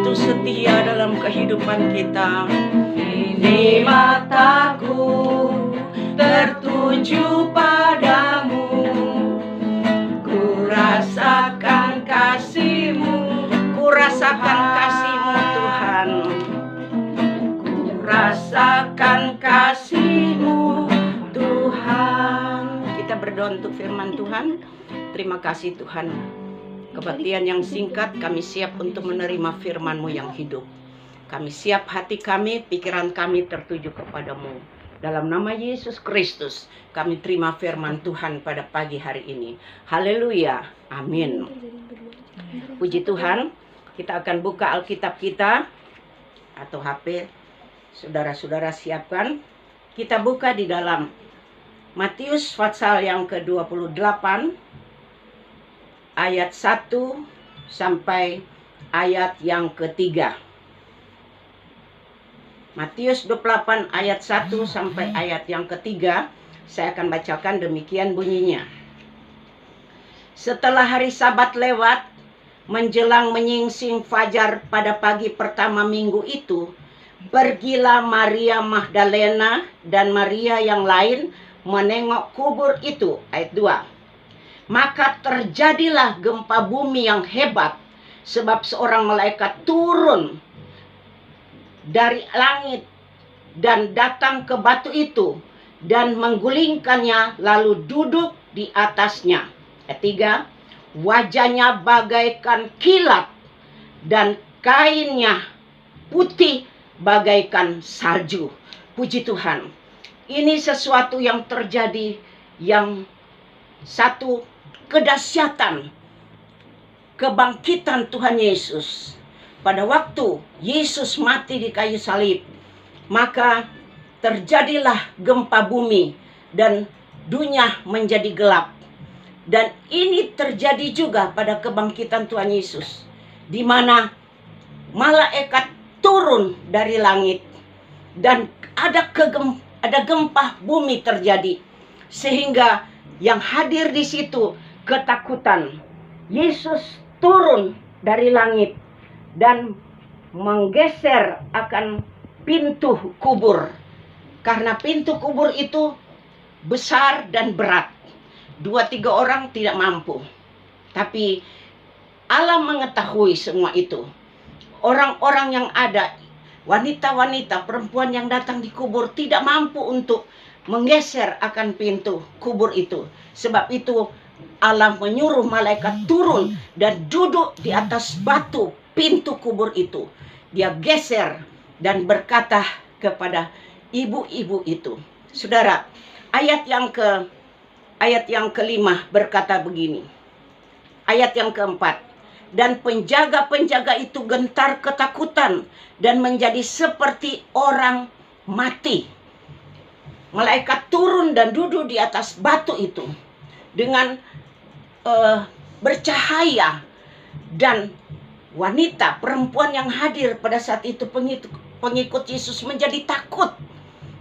begitu setia dalam kehidupan kita. Ini mataku tertuju padamu, ku rasakan kasih-Mu, ku rasakan kasih-Mu Tuhan, ku rasakan kasih-Mu Tuhan. Kita berdoa untuk firman Tuhan. Terima kasih Tuhan. Kebaktian yang singkat, kami siap untuk menerima firman-Mu yang hidup. Kami siap, hati kami, pikiran kami tertuju kepadamu. Dalam nama Yesus Kristus, kami terima firman Tuhan pada pagi hari ini. Haleluya, amin. Puji Tuhan, kita akan buka Alkitab kita atau HP. Saudara-saudara siapkan. Kita buka di dalam Matius pasal yang ke-28, ayat 1 sampai ayat yang ketiga. Matius 28 ayat 1 sampai ayat yang ketiga. Saya akan bacakan, demikian bunyinya. Setelah hari Sabat lewat, menjelang menyingsing fajar pada pagi pertama minggu itu, pergilah Maria Magdalena dan Maria yang lain menengok kubur itu. Ayat 2. Maka terjadilah gempa bumi yang hebat, sebab seorang malaikat turun dari langit dan datang ke batu itu dan menggulingkannya, lalu duduk di atasnya. Ayat 3. Wajahnya bagaikan kilat dan kainnya putih bagaikan salju. Puji Tuhan. Ini sesuatu yang terjadi, yang satu kedahsyatan kebangkitan Tuhan Yesus. Pada waktu Yesus mati di kayu salib, maka terjadilah gempa bumi dan dunia menjadi gelap. Dan ini terjadi juga pada kebangkitan Tuhan Yesus, di mana malaikat turun dari langit dan ada gempa bumi terjadi, sehingga yang hadir di situ ketakutan. Yesus turun dari langit dan menggeser akan pintu kubur, karena pintu kubur itu besar dan berat. 2-3 orang tidak mampu. Tapi Allah mengetahui semua itu. Orang-orang yang ada, wanita-wanita, perempuan yang datang di kubur tidak mampu untuk menggeser akan pintu kubur itu. Sebab itu Allah menyuruh malaikat turun dan duduk di atas batu pintu kubur itu. Dia geser dan berkata kepada ibu-ibu itu. Saudara, ayat yang kelima berkata begini. Ayat yang keempat. Dan penjaga-penjaga itu gentar ketakutan dan menjadi seperti orang mati. Malaikat turun dan duduk di atas batu itu dengan bercahaya, dan wanita, perempuan yang hadir pada saat itu, pengikut Yesus, menjadi takut.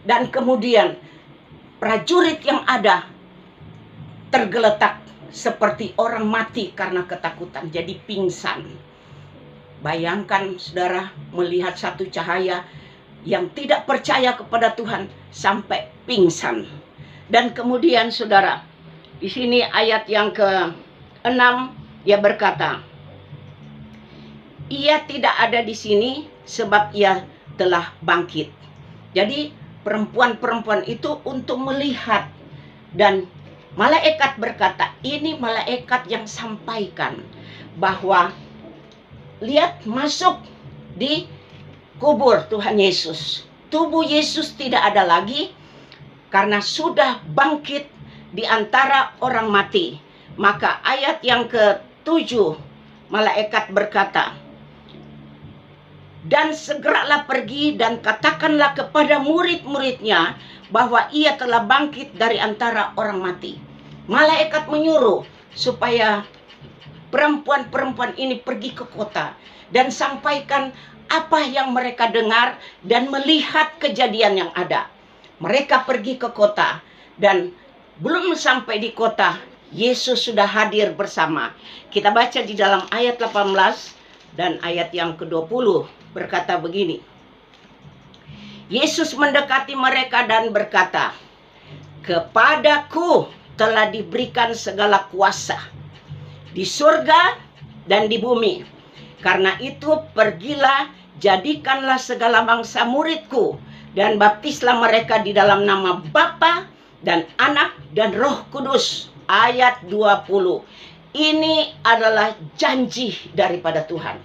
Dan kemudian prajurit yang ada tergeletak seperti orang mati karena ketakutan, jadi pingsan. Bayangkan saudara, melihat satu cahaya yang tidak percaya kepada Tuhan sampai pingsan. Dan kemudian saudara, di sini ayat yang ke-6, ia berkata, ia tidak ada di sini sebab ia telah bangkit. Jadi perempuan-perempuan itu untuk melihat, dan malaikat berkata, ini malaikat yang sampaikan bahwa lihat, masuk di kubur Tuhan Yesus. Tubuh Yesus tidak ada lagi karena sudah bangkit di antara orang mati. Maka ayat yang ke-7, malaikat berkata, dan segeralah pergi dan katakanlah kepada murid-muridnya bahwa ia telah bangkit dari antara orang mati. Malaikat menyuruh supaya perempuan-perempuan ini pergi ke kota dan sampaikan apa yang mereka dengar dan melihat kejadian yang ada. Mereka pergi ke kota, dan belum sampai di kota, Yesus sudah hadir bersama. Kita baca di dalam ayat 18 dan ayat yang ke-20 berkata begini. Yesus mendekati mereka dan berkata, "Kepadaku telah diberikan segala kuasa di surga dan di bumi. Karena itu pergilah, jadikanlah segala bangsa muridku, dan baptislah mereka di dalam nama Bapa dan Anak dan Roh Kudus." Ayat 20. Ini adalah janji daripada Tuhan.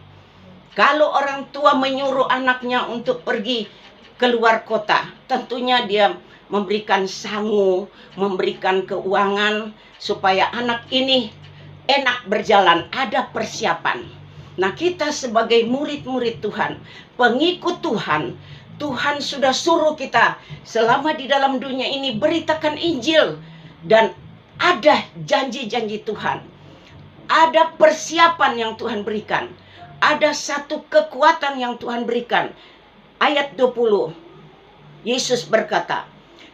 Kalau orang tua menyuruh anaknya untuk pergi keluar kota, tentunya dia memberikan sangu, memberikan keuangan supaya anak ini enak berjalan, ada persiapan. Nah, kita sebagai murid-murid Tuhan, pengikut Tuhan, Tuhan sudah suruh kita selama di dalam dunia ini beritakan Injil, dan ada janji-janji Tuhan. Ada persiapan yang Tuhan berikan. Ada satu kekuatan yang Tuhan berikan. Ayat 20. Yesus berkata,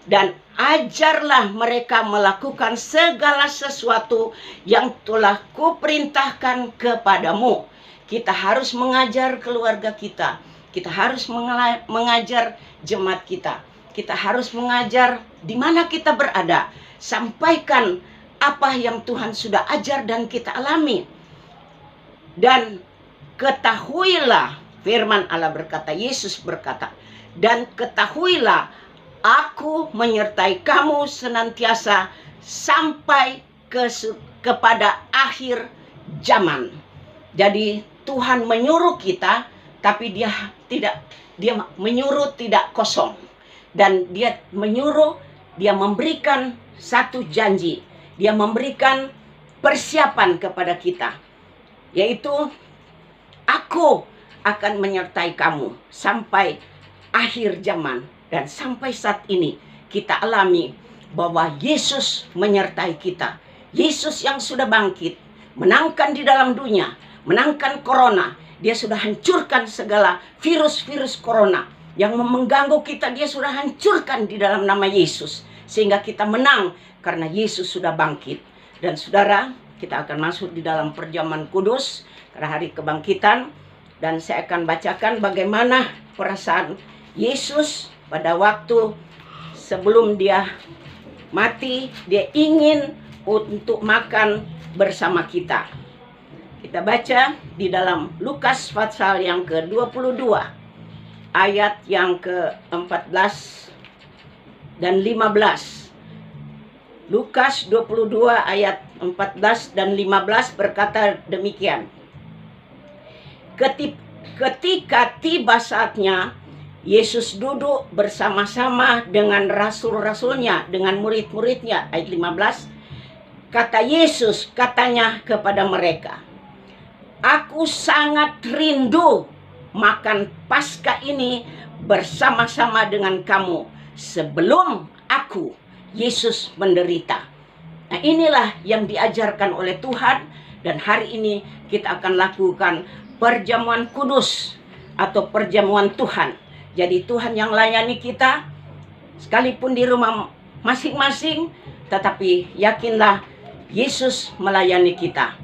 "Dan ajarlah mereka melakukan segala sesuatu yang telah kuperintahkan kepadamu." Kita harus mengajar keluarga kita. Kita harus mengajar jemaat kita. Kita harus mengajar di mana kita berada. Sampaikan apa yang Tuhan sudah ajar dan kita alami. Dan ketahuilah, firman Allah berkata, Yesus berkata, "Dan ketahuilah, aku menyertai kamu senantiasa sampai kepada akhir zaman." Jadi Tuhan menyuruh kita, tapi dia menyuruh tidak kosong. Dan dia menyuruh, dia memberikan satu janji. Dia memberikan persiapan kepada kita, yaitu aku akan menyertai kamu sampai akhir zaman. Dan sampai saat ini kita alami bahwa Yesus menyertai kita. Yesus yang sudah bangkit, menangkan di dalam dunia, menangkan corona. Dia sudah hancurkan segala virus-virus corona yang mengganggu kita. Dia sudah hancurkan di dalam nama Yesus, sehingga kita menang karena Yesus sudah bangkit. Dan saudara, kita akan masuk di dalam perjamuan kudus pada hari kebangkitan. Dan saya akan bacakan bagaimana perasaan Yesus pada waktu sebelum dia mati. Dia ingin untuk makan bersama kita. Kita baca di dalam Lukas pasal yang ke-22, ayat yang ke-14 dan 15. Lukas 22 ayat 14 dan 15 berkata demikian. Ketika tiba saatnya, Yesus duduk bersama-sama dengan rasul-rasulnya, dengan murid-muridnya. Ayat 15. Kata Yesus, katanya kepada mereka, "Aku sangat rindu makan Paskah ini bersama-sama dengan kamu sebelum aku, Yesus, menderita." Nah, inilah yang diajarkan oleh Tuhan. Dan hari ini kita akan lakukan perjamuan kudus atau perjamuan Tuhan. Jadi Tuhan yang layani kita, sekalipun di rumah masing-masing, tetapi yakinlah Yesus melayani kita.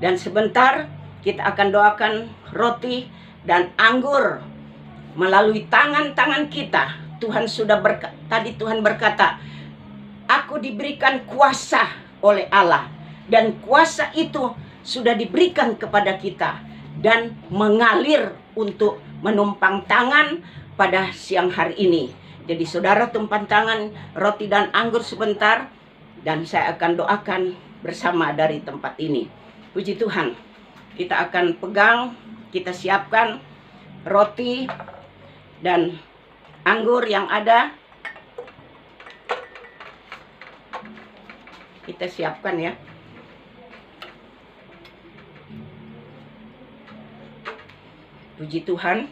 Dan sebentar kita akan doakan roti dan anggur melalui tangan-tangan kita. Tuhan sudah tadi Tuhan berkata, "Aku diberikan kuasa oleh Allah." Dan kuasa itu sudah diberikan kepada kita dan mengalir untuk menumpang tangan pada siang hari ini. Jadi saudara tumpang tangan roti dan anggur sebentar, dan saya akan doakan bersama dari tempat ini. Puji Tuhan. Kita akan pegang, kita siapkan roti dan anggur yang ada. Kita siapkan ya. Puji Tuhan.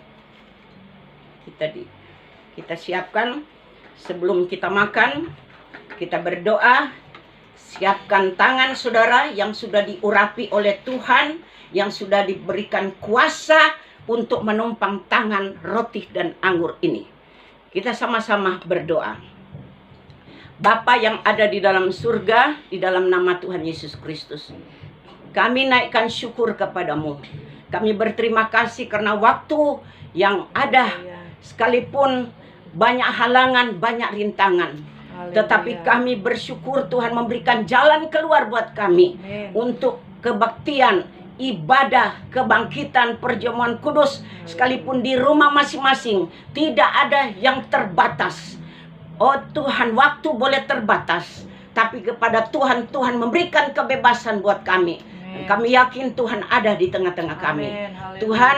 Kita siapkan sebelum kita makan. Kita berdoa. Siapkan tangan saudara yang sudah diurapi oleh Tuhan, yang sudah diberikan kuasa untuk menumpang tangan roti dan anggur ini. Kita sama-sama berdoa. Bapa yang ada di dalam surga, di dalam nama Tuhan Yesus Kristus, kami naikkan syukur kepadamu. Kami berterima kasih karena waktu yang ada, sekalipun banyak halangan, banyak rintangan, tetapi kami bersyukur Tuhan memberikan jalan keluar buat kami untuk kebaktian, ibadah, kebangkitan, perjamuan kudus, sekalipun di rumah masing-masing. Tidak ada yang terbatas. Oh Tuhan, waktu boleh terbatas, tapi kepada Tuhan, Tuhan memberikan kebebasan buat kami. Dan kami yakin Tuhan ada di tengah-tengah kami. Tuhan,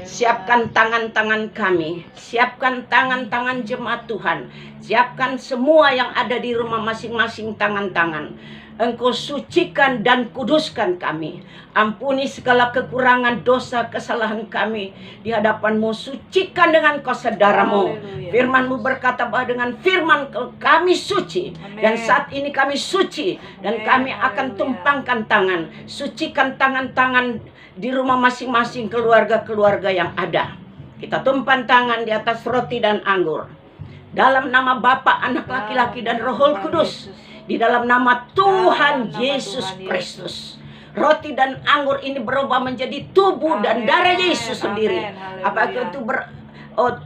siapkan tangan-tangan kami, siapkan tangan-tangan jemaat Tuhan, siapkan semua yang ada di rumah masing-masing tangan-tangan. Engkau sucikan dan kuduskan kami. Ampuni segala kekurangan, dosa, kesalahan kami di hadapan-Mu. Sucikan dengan kuasa darah-Mu. Firman-Mu berkata bahwa dengan firman kami suci. Dan saat ini kami suci. Dan kami akan tumpangkan tangan. Sucikan tangan-tangan di rumah masing-masing keluarga-keluarga yang ada. Kita tumpang tangan di atas roti dan anggur. Dalam nama Bapa, Anak laki-laki dan Roh Kudus. Di dalam nama Tuhan Yesus Kristus. Roti dan anggur ini berubah menjadi tubuh dan darah Yesus sendiri. Apakah itu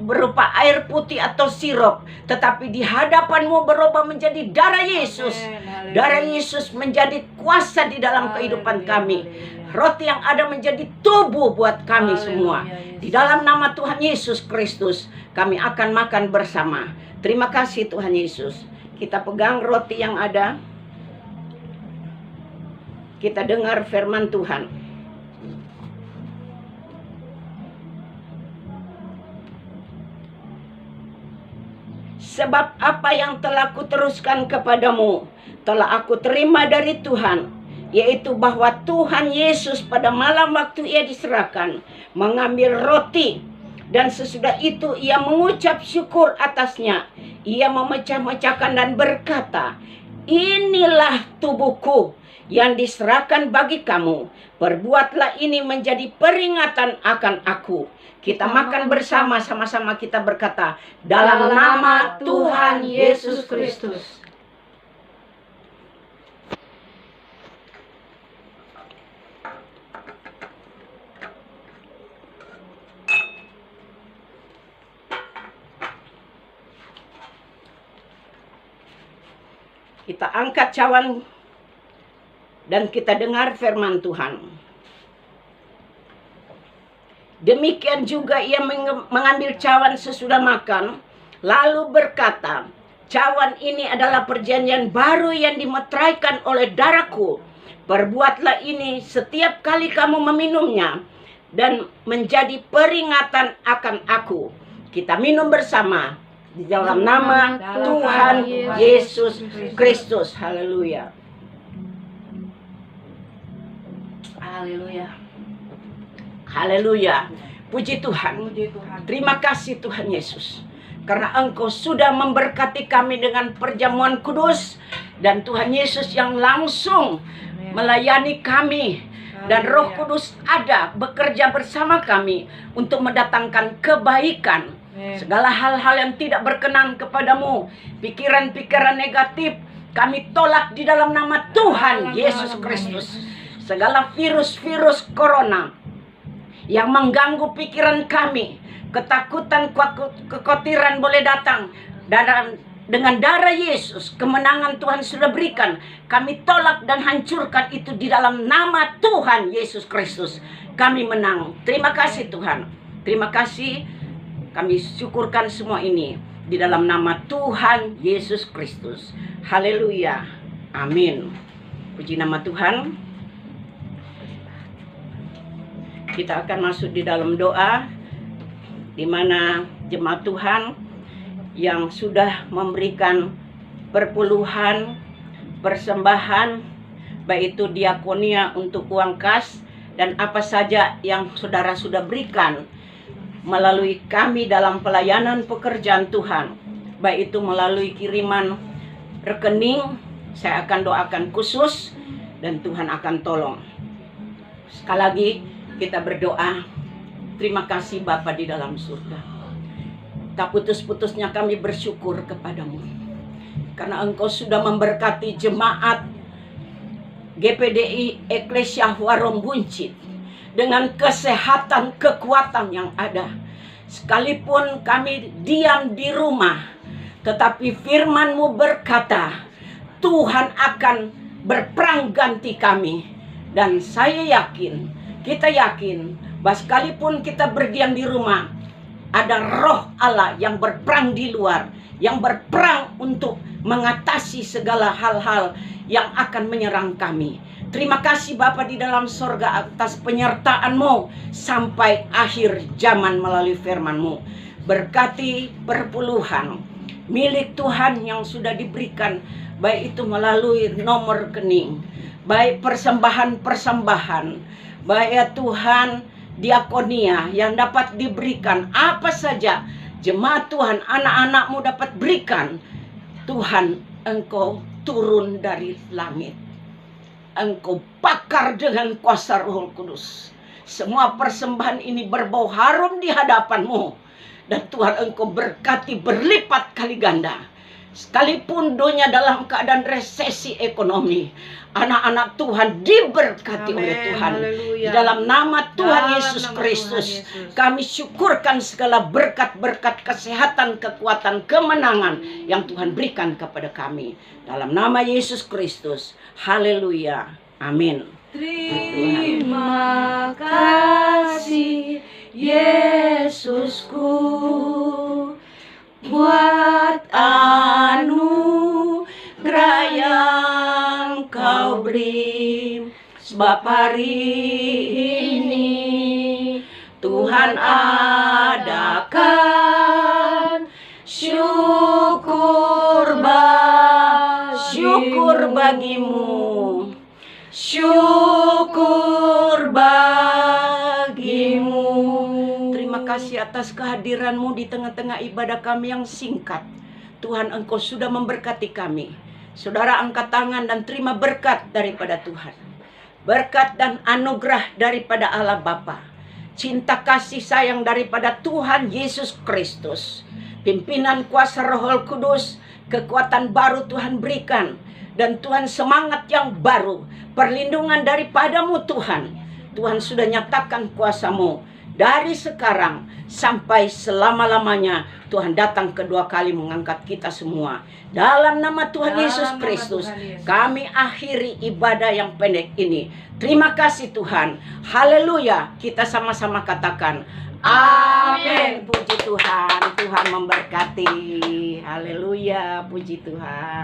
berupa air putih atau sirup, tetapi di hadapan-Mu berubah menjadi darah Yesus. Darah Yesus menjadi kuasa di dalam kehidupan kami. Roti yang ada menjadi tubuh buat kami semua. Di dalam nama Tuhan Yesus Kristus, kami akan makan bersama. Terima kasih Tuhan Yesus. Kita pegang roti yang ada. Kita dengar firman Tuhan. Sebab apa yang telah kuteruskan kepadamu, telah aku terima dari Tuhan, yaitu bahwa Tuhan Yesus pada malam waktu Ia diserahkan, mengambil roti, dan sesudah itu Ia mengucap syukur atasnya. Ia memecah-mecahkan dan berkata, inilah tubuhku yang diserahkan bagi kamu. Perbuatlah ini menjadi peringatan akan aku. Kita makan bersama, sama-sama kita berkata, dalam nama Tuhan Yesus Kristus. Kita angkat cawan dan kita dengar firman Tuhan. Demikian juga Ia mengambil cawan sesudah makan, lalu berkata, cawan ini adalah perjanjian baru yang dimeteraikan oleh darahku. Perbuatlah ini setiap kali kamu meminumnya, dan menjadi peringatan akan aku. Kita minum bersama. Di dalam nama Tuhan Yesus Kristus. Haleluya. Haleluya. Haleluya. Puji Tuhan. Terima kasih Tuhan Yesus. Karena Engkau sudah memberkati kami dengan perjamuan kudus. Dan Tuhan Yesus yang langsung melayani kami. Dan Roh Kudus ada bekerja bersama kami untuk mendatangkan kebaikan. Segala hal-hal yang tidak berkenan kepadamu, pikiran-pikiran negatif, kami tolak di dalam nama Tuhan Yesus Kristus. Segala virus-virus corona yang mengganggu pikiran kami, ketakutan, kekhawatiran boleh datang. Dengan darah Yesus, kemenangan Tuhan sudah berikan. Kami tolak dan hancurkan itu di dalam nama Tuhan Yesus Kristus. Kami menang. Terima kasih Tuhan. Terima kasih. Kami syukurkan semua ini di dalam nama Tuhan Yesus Kristus. Haleluya. Amin. Puji nama Tuhan. Kita akan masuk di dalam doa, di mana jemaat Tuhan yang sudah memberikan perpuluhan, persembahan, baik itu diakonia untuk uang kas dan apa saja yang saudara sudah berikan melalui kami dalam pelayanan pekerjaan Tuhan, baik itu melalui kiriman rekening, saya akan doakan khusus dan Tuhan akan tolong. Sekali lagi kita berdoa. Terima kasih Bapa di dalam surga. Tak putus-putusnya kami bersyukur kepadamu, karena Engkau sudah memberkati jemaat GPDI Eklesia Warung Buncit dengan kesehatan, kekuatan yang ada. Sekalipun kami diam di rumah, tetapi firman-Mu berkata, Tuhan akan berperang ganti kami. Dan saya yakin, kita yakin, bahwa sekalipun kita berdiam di rumah, ada roh Allah yang berperang di luar, yang berperang untuk mengatasi segala hal-hal yang akan menyerang kami. Terima kasih Bapa di dalam sorga atas penyertaan-Mu sampai akhir zaman melalui firman-Mu. Berkati perpuluhan milik Tuhan yang sudah diberikan, baik itu melalui nomor rekening, baik persembahan-persembahan, baik ya Tuhan diakonia yang dapat diberikan, apa saja jemaat Tuhan, anak-anak-Mu dapat berikan. Tuhan, Engkau turun dari langit, Engkau bakar dengan kuasa Roh Kudus. Semua persembahan ini berbau harum di hadapan-Mu. Dan Tuhan, Engkau berkati berlipat kali ganda. Sekalipun dunia dalam keadaan resesi ekonomi, anak-anak Tuhan diberkati oleh Tuhan. Di dalam nama Tuhan Yesus Kristus, kami syukurkan segala berkat-berkat kesehatan, kekuatan, kemenangan yang Tuhan berikan kepada kami. Dalam nama Yesus Kristus. Haleluya. Amin. Terima kasih Yesusku buat anugerah yang Kau beri. Sebab hari ini Tuhan adakan syukur bagimu, syukur bagimu. Terima kasih atas kehadiran-Mu di tengah-tengah ibadah kami yang singkat. Tuhan, Engkau sudah memberkati kami. Saudara, angkat tangan dan terima berkat daripada Tuhan. Berkat dan anugerah daripada Allah Bapa. Cinta kasih sayang daripada Tuhan Yesus Kristus. Pimpinan kuasa Roh Kudus, kekuatan baru Tuhan berikan. Dan Tuhan, semangat yang baru, perlindungan daripada-Mu Tuhan. Tuhan sudah nyatakan kuasa-Mu. Dari sekarang sampai selama-lamanya, Tuhan datang kedua kali mengangkat kita semua. Dalam nama Tuhan Yesus Kristus, kami akhiri ibadah yang pendek ini. Terima kasih Tuhan. Haleluya. Kita sama-sama katakan, amin. Puji Tuhan. Tuhan memberkati. Haleluya. Puji Tuhan.